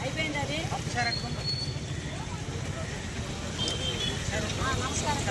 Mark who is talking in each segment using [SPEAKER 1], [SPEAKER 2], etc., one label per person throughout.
[SPEAKER 1] అయిపోయింది అది నమస్కారం.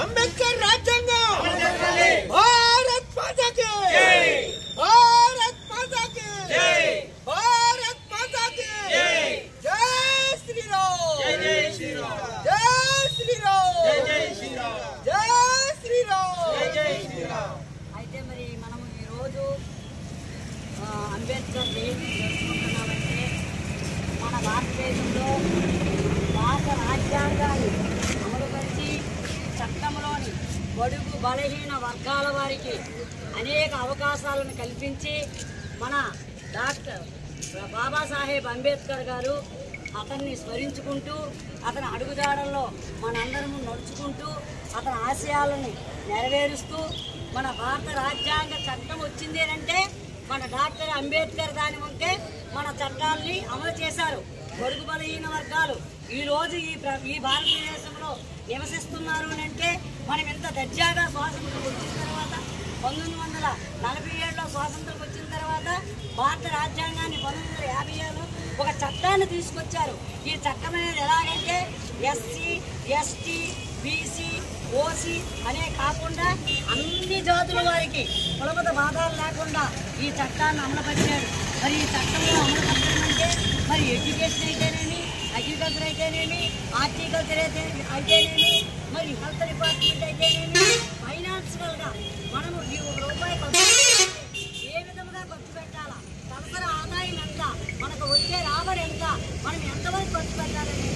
[SPEAKER 2] అంబేద్కర్ రాజ్యాంగం భారత్ మాతాకి జై, భారత్ మాతాకి జై, భారత్ మాతాకి జై, జై శ్రీరామ్, జై శ్రీరామ్, జై శ్రీరామ్, జై శ్రీరామ్, జై శ్రీరామ్, జై శ్రీరామ్.
[SPEAKER 1] అయితే మరి మనం ఈరోజు అంబేద్కర్ జయంతి జరుపుకుంటున్నామంటే మన భారతదేశంలో భారత రాజ్యాంగాన్ని అమలుపరిచి చట్టంలోని బడుగు బలహీన వర్గాల వారికి అనేక అవకాశాలను కల్పించి మన డాక్టర్ బాబాసాహెబ్ అంబేద్కర్ గారు అతన్ని స్మరించుకుంటూ అతని అడుగుజాడల్లో మనందరము నడుచుకుంటూ అతని ఆశయాలను నెరవేరుస్తూ మన భారత రాజ్యాంగ చట్టం వచ్చింది అంటే మన డాక్టర్ అంబేద్కర్ దాని ఉంటే మన చట్టాలని అమలు చేశారు. బడుగు బలహీన వర్గాలు ఈరోజు ఈ భారతదేశంలో నివసిస్తున్నారు అంటే మనం ఎంత దర్జాగా స్వాతంత్రం వచ్చిన తర్వాత 1947లో స్వాతంత్రం వచ్చిన తర్వాత భారత రాజ్యాంగాన్ని 1957లో ఒక చట్టాన్ని తీసుకొచ్చారు. ఈ చట్టం అనేది ఎలాగంటే ఎస్సీ, ఎస్టీ, బీసీ, ఓసీ అనే కాకుండా అన్ని జాతుల వారికి కులమత బాధాలు లేకుండా ఈ చట్టాన్ని అమలుపరిచారు. మరి ఈ చట్టంలో అమలుపరచడం అంటే మరి ఎడ్యుకేషన్ అయితేనేమి, అగ్రికల్చర్ అయితేనేమి, హార్టికల్చర్ అయితేనేమి, మరి హెల్త్ డిపార్ట్మెంట్ అయితేనేమి, ఫైనాన్షియల్గా మనము ఈ రూపాయి ఏ విధంగా ఖర్చు పెట్టాలా, తలసరి ఆదాయం ఎంత, మనకు వచ్చే రాబడి ఎంత, మనం ఎంతవరకు ఖర్చు పెట్టాలని